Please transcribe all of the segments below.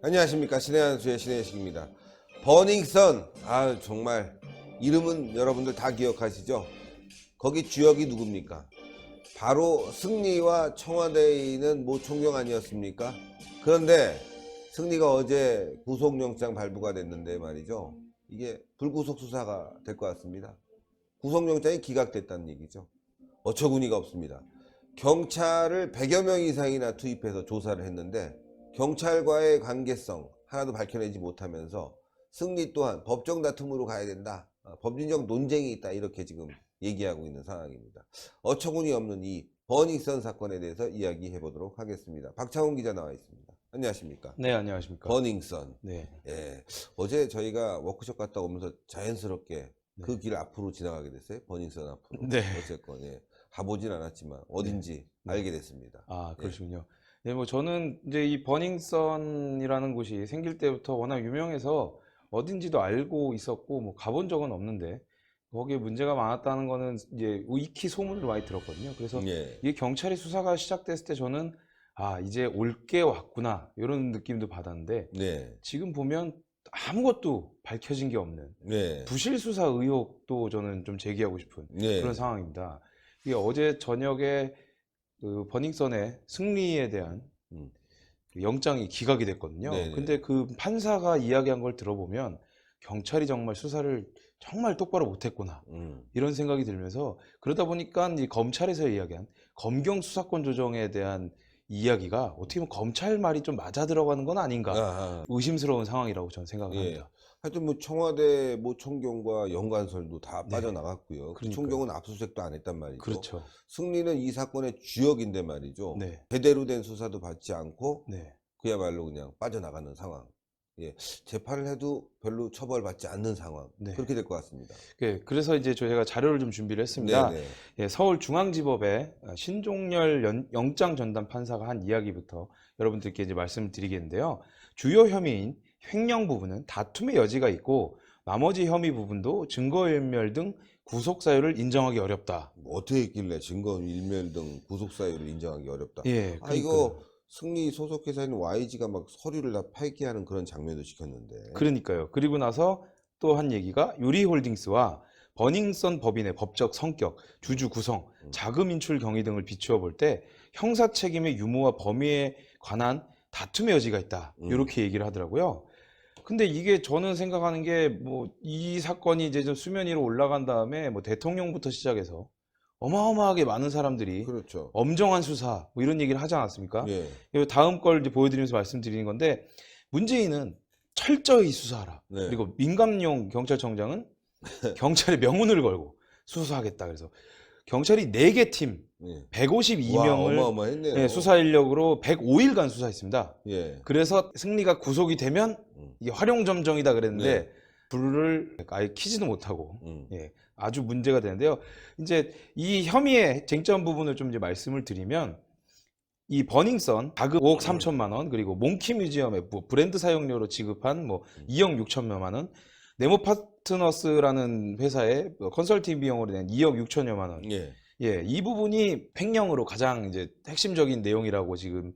안녕하십니까. 신의 한수의 신의식입니다. 버닝썬, 정말 이름은 여러분들 다 기억하시죠? 거기 주역이 누굽니까? 바로 승리와 청와대에 있는 모 총경 아니었습니까? 그런데 승리가 어제 구속영장 발부가 됐는데 말이죠, 이게 불구속 수사가 될 것 같습니다. 구속영장이 기각됐다는 얘기죠. 어처구니가 없습니다. 경찰을 100여 명 이상이나 투입해서 조사를 했는데 경찰과의 관계성 하나도 밝혀내지 못하면서 승리 또한 법정 다툼으로 가야 된다, 법률적 논쟁이 있다, 이렇게 지금 얘기하고 있는 상황입니다. 어처구니 없는 이 버닝썬 사건에 대해서 이야기해 보도록 하겠습니다. 박창훈 기자 나와 있습니다. 안녕하십니까? 네, 안녕하십니까? 버닝썬. 네. 예. 어제 저희가 워크숍 갔다 오면서 자연스럽게 그 길 앞으로 지나가게 됐어요. 버닝썬 앞으로. 네. 어쨌건 가보진 않았지만 어딘지 알게 됐습니다. 그러시군요. 네, 뭐 저는 이제 이 버닝썬이라는 곳이 생길 때부터 워낙 유명해서 어딘지도 알고 있었고 뭐 가본 적은 없는데 거기에 문제가 많았다는 거는 이제 익히 소문을 많이 들었거든요. 그래서 이게 경찰의 수사가 시작됐을 때 저는 이제 올 게 왔구나 이런 느낌도 받았는데 지금 보면 아무것도 밝혀진 게 없는 부실 수사 의혹도 저는 좀 제기하고 싶은 그런 상황입니다. 이게 어제 저녁에 그 버닝썬의 승리에 대한 영장이 기각이 됐거든요. 근데 그 판사가 이야기한 걸 들어보면 경찰이 정말 수사를 정말 똑바로 못했구나 이런 생각이 들면서, 그러다 보니까 이 검찰에서 이야기한 검경 수사권 조정에 대한 이야기가 어떻게 보면 검찰 말이 좀 맞아 들어가는 건 아닌가 의심스러운 상황이라고 저는 생각을 합니다. 하여튼 뭐 청와대 모 총경과 연관설도 다 빠져나갔고요. 그 총경은 압수수색도 안 했단 말이죠. 그렇죠. 승리는 이 사건의 주역인데 말이죠. 제대로 된 수사도 받지 않고 그야말로 그냥 빠져나가는 상황. 재판을 해도 별로 처벌받지 않는 상황. 그렇게 될 것 같습니다. 그래서 이제 저희가 자료를 좀 준비를 했습니다. 서울중앙지법의 신종렬 영장 전담 판사가 한 이야기부터 여러분들께 이제 말씀을 드리겠는데요. 주요 혐의인 횡령 부분은 다툼의 여지가 있고 나머지 혐의 부분도 증거인멸 등 구속 사유를 인정하기 어렵다. 어떻게 했길래 증거인멸 등 구속 사유를 인정하기 어렵다. 이거 승리 소속회사인 YG가 막 서류를 다 폐기하는 그런 장면도 시켰는데. 그러니까요. 그리고 나서 또 한 얘기가 유리홀딩스와 버닝썬 법인의 법적 성격, 주주 구성, 자금 인출 경위 등을 비추어 볼 때 형사 책임의 유무와 범위에 관한 다툼의 여지가 있다. 이렇게 얘기를 하더라고요. 근데 이게 저는 생각하는 게 뭐 이 사건이 이제 좀 수면 위로 올라간 다음에 뭐 대통령부터 시작해서 어마어마하게 많은 사람들이 엄정한 수사 뭐 이런 얘기를 하지 않았습니까? 다음 걸 이제 보여드리면서 말씀드리는 건데, 문재인은 철저히 수사하라. 그리고 민감용 경찰청장은 경찰의 명운을 걸고 수사하겠다. 그래서 경찰이 4개 팀 152명을 수사 인력으로 105일간 수사했습니다. 그래서 승리가 구속이 되면 이게 활용점정이다 그랬는데 불을 아예 켜지도 못하고 아주 문제가 되는데요. 이제 이 혐의의 쟁점 부분을 좀 이제 말씀을 드리면, 이 버닝썬 자금 5억 3천만 원, 그리고 몽키 뮤지엄에 브랜드 사용료로 지급한 뭐 2억 6천여만 원, 네모 파트너스라는 회사의 컨설팅 비용으로 낸 2억 6천여만 원. 이 부분이 횡령으로 가장 이제 핵심적인 내용이라고 지금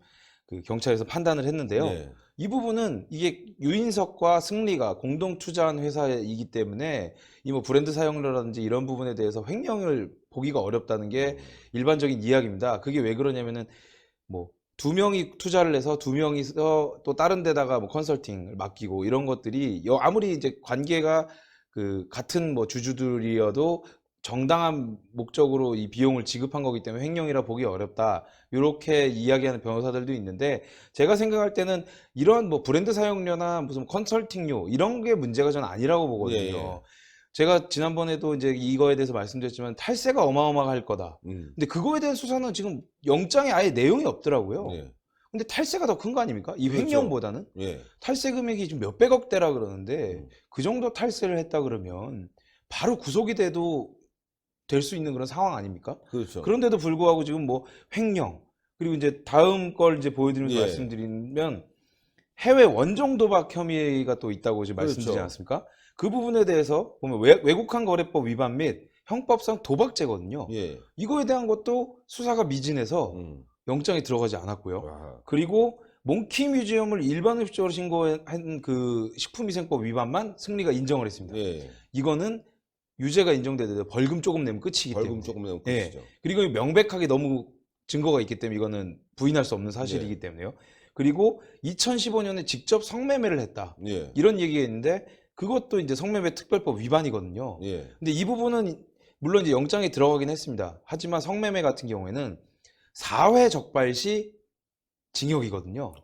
그 경찰에서 판단을 했는데요. 이 부분은 이게 유인석과 승리가 공동 투자한 회사이기 때문에 이 뭐 브랜드 사용료라든지 이런 부분에 대해서 횡령을 보기가 어렵다는 게 일반적인 이야기입니다. 그게 왜 그러냐면은 뭐 2명이 투자를 해서 2명이서 또 다른 데다가 뭐 컨설팅을 맡기고 이런 것들이 아무리 이제 관계가 그 같은 뭐 주주들이어도 정당한 목적으로 이 비용을 지급한 거기 때문에 횡령이라 보기 어렵다, 이렇게 이야기하는 변호사들도 있는데, 제가 생각할 때는 이런 뭐 브랜드 사용료나 무슨 컨설팅료 이런 게 문제가 저는 아니라고 보거든요. 제가 지난번에도 이제 이거에 대해서 말씀드렸지만 탈세가 어마어마할 거다. 근데 그거에 대한 수사는 지금 영장에 아예 내용이 없더라고요. 근데 탈세가 더 큰 거 아닙니까? 이 횡령보다는. 탈세 금액이 좀 몇백억대라 그러는데 그 정도 탈세를 했다 그러면 바로 구속이 돼도 될 수 있는 그런 상황 아닙니까? 그런데도 불구하고 지금 뭐 횡령, 그리고 이제 다음 걸 이제 보여드리면서 말씀드리면 해외 원정 도박 혐의가 또 있다고 지금 그렇죠. 말씀드리지 않았습니까? 그 부분에 대해서 보면 외국환 거래법 위반 및 형법상 도박죄거든요. 예. 이거에 대한 것도 수사가 미진해서 영장이 들어가지 않았고요. 그리고 몽키 뮤지엄을 일반 흡입적으로 신고한 그 식품위생법 위반만 승리가 인정을 했습니다. 예. 이거는 유죄가 인정되더라도 벌금 조금 내면 끝이기 때문에. 벌금 조금 내면 끝이죠. 예. 그리고 명백하게 너무 증거가 있기 때문에 이거는 부인할 수 없는 사실이기 네. 때문에요. 그리고 2015년에 직접 성매매를 했다. 예. 이런 얘기가 있는데 그것도 이제 성매매 특별법 위반이거든요. 예. 근데 이 부분은 물론 이제 영장에 들어가긴 했습니다. 하지만 성매매 같은 경우에는 4회 적발 시 징역이거든요.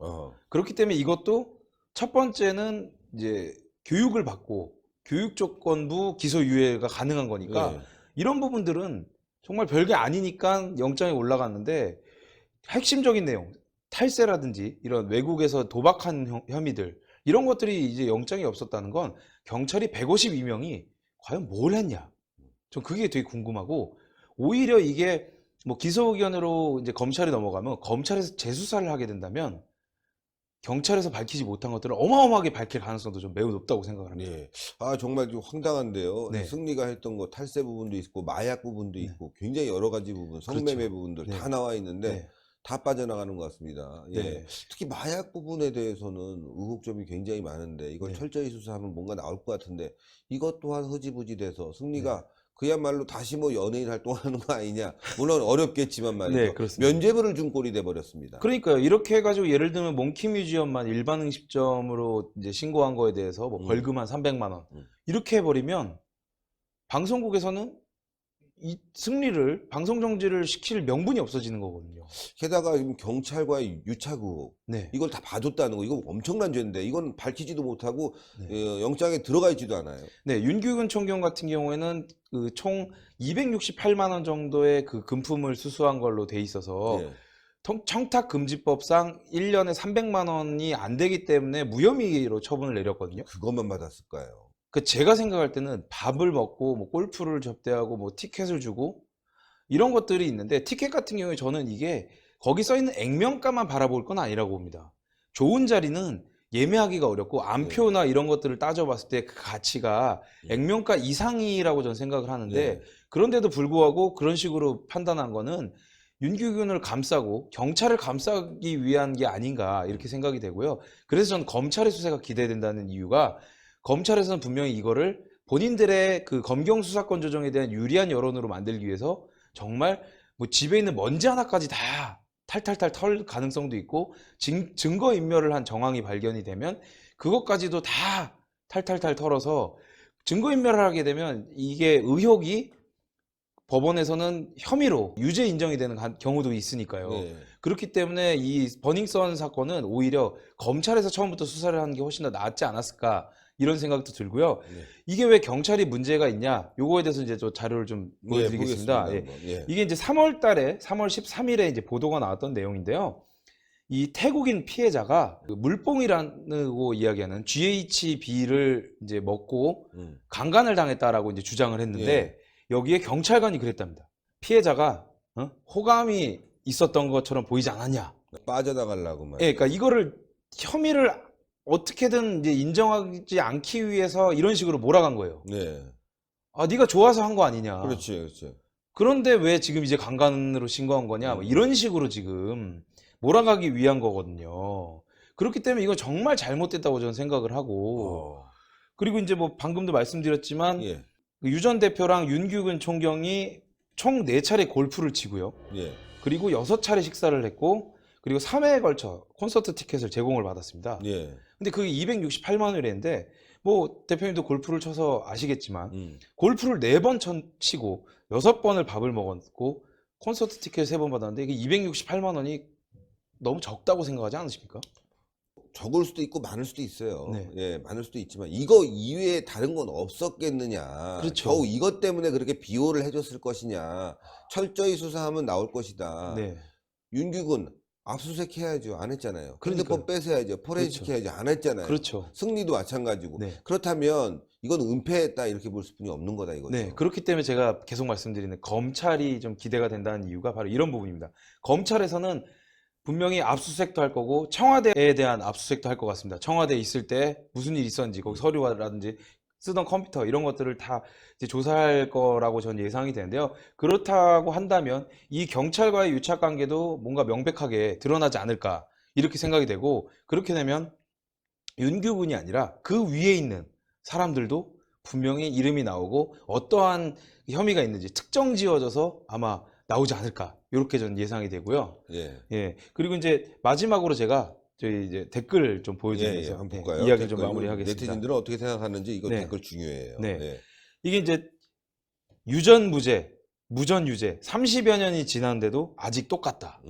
그렇기 때문에 이것도 첫 번째는 이제 교육을 받고 교육조건부 기소유예가 가능한 거니까 예. 이런 부분들은 정말 별게 아니니까 영장에 올라갔는데 핵심적인 내용, 탈세라든지 이런 외국에서 도박한 혐의들 이런 것들이 이제 영장이 없었다는 건 경찰이 152명이 과연 뭘 했냐? 전 그게 되게 궁금하고 오히려 이게 뭐 기소 의견으로 이제 검찰이 넘어가면 검찰에서 재수사를 하게 된다면 경찰에서 밝히지 못한 것들을 어마어마하게 밝힐 가능성도 좀 매우 높다고 생각을 합니다. 예. 아, 정말 좀 황당한데요. 네. 승리가 했던 거 탈세 부분도 있고 마약 부분도 네. 있고 굉장히 여러 가지 부분, 성매매 그렇죠. 부분들 네. 다 나와 있는데 네. 다 빠져나가는 것 같습니다. 예. 네. 특히 마약 부분에 대해서는 의혹점이 굉장히 많은데 이걸 네. 철저히 수사하면 뭔가 나올 것 같은데 이것 또한 흐지부지 돼서 승리가 그야말로 다시 뭐 연예인 활동하는 거 아니냐. 물론 어렵겠지만 말이죠. 네, 그렇습니다. 면죄부를 준 꼴이 돼버렸습니다. 그러니까요. 이렇게 해가지고 예를 들면 몽키 뮤지엄만 일반 응시점으로 이제 신고한 거에 대해서 뭐 벌금 한 300만 원 이렇게 해버리면 방송국에서는 이 승리를 방송 정지를 시킬 명분이 없어지는 거거든요. 게다가 지금 경찰과의 유착 의혹 네. 이걸 다 봐줬다는 거 이거 엄청난 죄인데 이건 밝히지도 못하고 네. 영장에 들어가 있지도 않아요. 네, 윤규근 총경 같은 경우에는 그 총 268만 원 정도의 그 금품을 수수한 걸로 돼 있어서 예. 청탁금지법상 1년에 300만 원이 안 되기 때문에 무혐의로 처분을 내렸거든요. 그것만 받았을까요? 그 제가 생각할 때는 밥을 먹고 뭐 골프를 접대하고 뭐 티켓을 주고 이런 것들이 있는데 티켓 같은 경우에 저는 이게 거기 써 있는 액면가만 바라볼 건 아니라고 봅니다. 좋은 자리는 예매하기가 어렵고 안표나 이런 것들을 따져봤을 때 그 가치가 액면가 이상이라고 저는 생각을 하는데 그런데도 불구하고 그런 식으로 판단한 거는 윤규균을 감싸고 경찰을 감싸기 위한 게 아닌가 이렇게 생각이 되고요. 그래서 저는 검찰의 수사가 기대된다는 이유가 검찰에서는 분명히 이거를 본인들의 그 검경 수사권 조정에 대한 유리한 여론으로 만들기 위해서 정말 뭐 집에 있는 먼지 하나까지 다 탈탈탈 털 가능성도 있고 증거인멸을 한 정황이 발견이 되면 그것까지도 다 탈탈탈 털어서 증거인멸을 하게 되면 이게 의혹이 법원에서는 혐의로 유죄 인정이 되는 경우도 있으니까요. 그렇기 때문에 이 버닝썬 사건은 오히려 검찰에서 처음부터 수사를 하는 게 훨씬 더 낫지 않았을까 이런 생각도 들고요. 이게 왜 경찰이 문제가 있냐? 요거에 대해서 이제 저 자료를 좀 보여드리겠습니다. 이게 이제 3월 13일에 이제 보도가 나왔던 내용인데요. 이 태국인 피해자가 그 물뽕이라고 이야기하는 GHB를 이제 먹고 강간을 당했다라고 이제 주장을 했는데 여기에 경찰관이 그랬답니다. 피해자가 호감이 있었던 것처럼 보이지 않았냐? 빠져나가려고 말이야. 그러니까 이거를 혐의를 어떻게든 이제 인정하지 않기 위해서 이런 식으로 몰아간 거예요. 아, 네가 좋아서 한 거 아니냐? 그렇지. 그런데 왜 지금 이제 강간으로 신고한 거냐? 뭐 이런 식으로 지금 몰아가기 위한 거거든요. 그렇기 때문에 이건 정말 잘못됐다고 저는 생각을 하고 그리고 이제 뭐 방금도 말씀드렸지만 유 전 대표랑 윤규근 총경이 총 4차례 골프를 치고요. 그리고 6차례 식사를 했고 그리고 3회에 걸쳐 콘서트 티켓을 제공을 받았습니다. 근데 그게 268만 원이랬는데 뭐 대표님도 골프를 쳐서 아시겠지만 골프를 4번 치고 6번을 밥을 먹었고 콘서트 티켓을 3번 받았는데 이게 268만 원이 너무 적다고 생각하지 않으십니까? 적을 수도 있고 많을 수도 있어요. 많을 수도 있지만 이거 이외에 다른 건 없었겠느냐. 그렇죠. 겨우 이것 때문에 그렇게 비호를 해줬을 것이냐. 철저히 수사하면 나올 것이다. 윤규근 압수수색 해야죠. 안 했잖아요. 핸드폰 뺏어야죠. 포렌식 해야죠. 안 했잖아요. 승리도 마찬가지고. 그렇다면 이건 은폐했다 이렇게 볼 수뿐이 없는 거다 이거죠. 그렇기 때문에 제가 계속 말씀드리는 검찰이 좀 기대가 된다는 이유가 바로 이런 부분입니다. 검찰에서는 분명히 압수수색도 할 거고 청와대에 대한 압수수색도 할 것 같습니다. 청와대에 있을 때 무슨 일이 있었는지 거기 서류라든지 쓰던 컴퓨터 이런 것들을 다 이제 조사할 거라고 전 예상이 되는데요. 그렇다고 한다면 이 경찰과의 유착 관계도 뭔가 명백하게 드러나지 않을까 이렇게 생각이 되고, 그렇게 되면 윤규군이 아니라 그 위에 있는 사람들도 분명히 이름이 나오고 어떠한 혐의가 있는지 특정 지어져서 아마 나오지 않을까 이렇게 전 예상이 되고요. 예. 예. 그리고 이제 마지막으로 제가 저희 이제 댓글 좀 보여드리면서 한번 볼까요? 이야기 좀 마무리하겠습니다. 네티즌들은 어떻게 생각하는지 이거 네. 댓글 중요해요. 네. 네. 이게 이제 유전무죄, 무전유죄 30여 년이 지났는데도 아직 똑같다.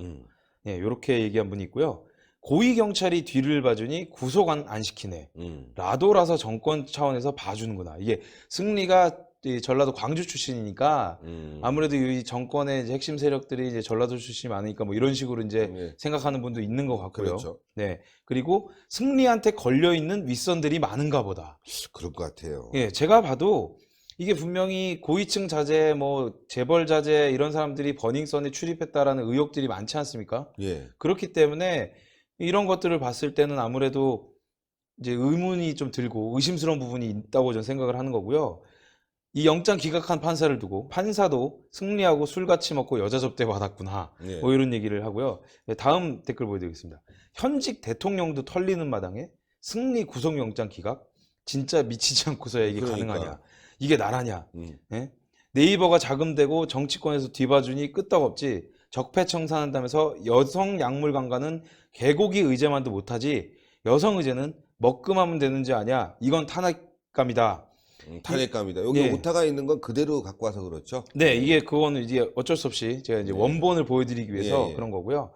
예, 이렇게 얘기한 분이 있고요. 고위 경찰이 뒤를 봐주니 구속 안 시키네. 라도라서 정권 차원에서 봐주는구나. 이게 승리가 이 전라도 광주 출신이니까 아무래도 이 정권의 이제 핵심 세력들이 이제 전라도 출신이 많으니까 뭐 이런 식으로 이제 네. 생각하는 분도 있는 것 같고요. 그렇죠. 네. 그리고 승리한테 걸려 있는 윗선들이 많은가 보다. 그럴 것 같아요. 예, 제가 봐도 이게 분명히 고위층 자제, 뭐 재벌 자제 이런 사람들이 버닝썬에 출입했다라는 의혹들이 많지 않습니까? 예. 그렇기 때문에 이런 것들을 봤을 때는 아무래도 이제 의문이 좀 들고 의심스러운 부분이 있다고 저는 생각을 하는 거고요. 이 영장 기각한 판사를 두고 판사도 승리하고 술 같이 먹고 여자 접대 받았구나. 예. 뭐 이런 얘기를 하고요. 네, 다음 댓글 보여드리겠습니다. 현직 대통령도 털리는 마당에 승리 구속영장 기각? 진짜 미치지 않고서야 이게 그러니까. 가능하냐? 이게 나라냐? 예? 네이버가 자금되고 정치권에서 뒤봐주니 끄떡없지. 적폐청산한다면서 여성 약물 강간은 개고기 의제만도 못하지. 여성 의제는 먹금하면 되는지 아냐? 이건 탄핵감이다. 탄핵감이다. 여기 예. 오타가 있는 건 그대로 갖고 와서 그렇죠. 네, 이게 그거는 이제 어쩔 수 없이 제가 이제 네. 원본을 보여드리기 위해서 예, 예. 그런 거고요.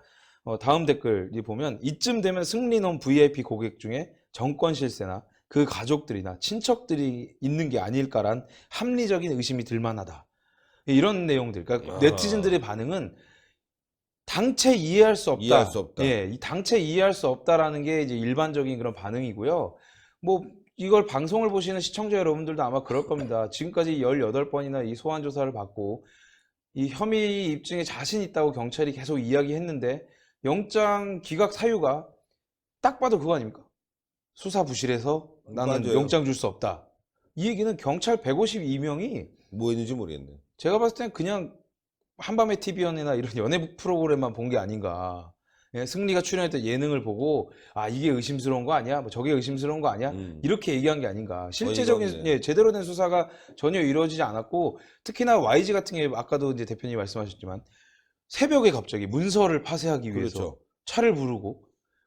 다음 댓글이 보면 이쯤 되면 승리놈 VIP 고객 중에 정권 실세나 그 가족들이나 친척들이 있는 게 아닐까란 합리적인 의심이 들만하다. 이런 내용들. 그러니까 네티즌들의 반응은 당체 이해할 수 없다. 이해할 수 없다. 예, 이 당체 이해할 수 없다라는 게 이제 일반적인 그런 반응이고요. 뭐 이걸 방송을 보시는 시청자 여러분들도 아마 그럴 겁니다. 지금까지 18번이나 이 소환 조사를 받고 이 혐의 입증에 자신 있다고 경찰이 계속 이야기했는데 영장 기각 사유가 딱 봐도 그거 아닙니까? 수사 부실해서 나는 맞아요. 영장 줄 수 없다. 이 얘기는 경찰 152명이 뭐 했는지 모르겠네. 제가 봤을 땐 그냥 한밤의 TV연애나 이런 연애 프로그램만 본 게 아닌가. 예, 승리가 출연했던 예능을 보고 아 이게 의심스러운 거 아니야? 뭐 저게 의심스러운 거 아니야? 이렇게 얘기한 게 아닌가. 실제적인 예, 제대로 된 수사가 전혀 이루어지지 않았고 특히나 YG 같은 게 아까도 이제 대표님 말씀하셨지만 새벽에 갑자기 문서를 파쇄하기 위해서 그렇죠. 차를 부르고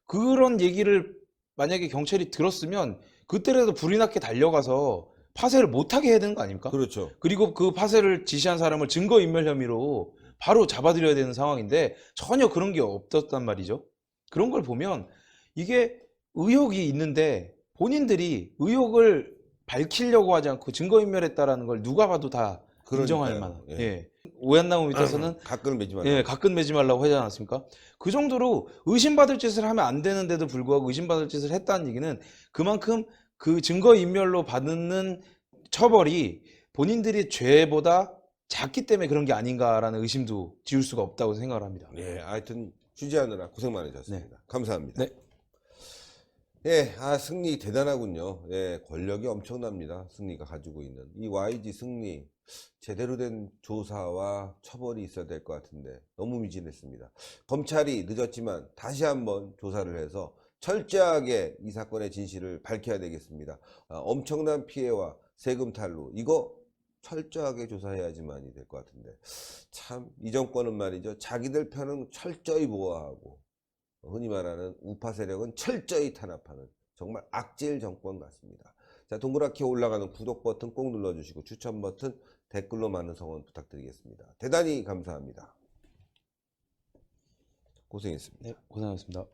그런 얘기를 만약에 경찰이 들었으면 그때라도 불이 나게 달려가서 파쇄를 못하게 해야 되는 거 아닙니까? 그렇죠. 그리고 그 파쇄를 지시한 사람을 증거인멸 혐의로 바로 잡아들여야 되는 상황인데 전혀 그런 게 없었단 말이죠. 그런 걸 보면 이게 의혹이 있는데 본인들이 의혹을 밝히려고 하지 않고 증거인멸했다라는 걸 누가 봐도 다 인정할 만한. 예. 예. 오얏나무 밑에서는 가끔 매지 말라. 예, 가끔 매지 말라고 하지 않았습니까? 그 정도로 의심받을 짓을 하면 안 되는데도 불구하고 의심받을 짓을 했다는 얘기는 그만큼 그 증거인멸로 받는 처벌이 본인들이 죄보다 작기 때문에 그런 게 아닌가라는 의심도 지울 수가 없다고 생각을 합니다. 예, 하여튼 취재하느라 고생 많으셨습니다. 네. 감사합니다. 네. 예, 승리 대단하군요. 예, 권력이 엄청납니다. 승리가 가지고 있는 이 YG 승리 제대로 된 조사와 처벌이 있어야 될 것 같은데 너무 미진했습니다. 검찰이 늦었지만 다시 한번 조사를 해서 철저하게 이 사건의 진실을 밝혀야 되겠습니다. 엄청난 피해와 세금 탈루 이거 철저하게 조사해야지만이 될 것 같은데 참 이 정권은 말이죠. 자기들 편은 철저히 보호하고 흔히 말하는 우파 세력은 철저히 탄압하는 정말 악질 정권 같습니다. 자, 동그랗게 올라가는 구독 버튼 꼭 눌러주시고 추천 버튼 댓글로 많은 성원 부탁드리겠습니다. 대단히 감사합니다. 고생했습니다. 네, 고생하셨습니다.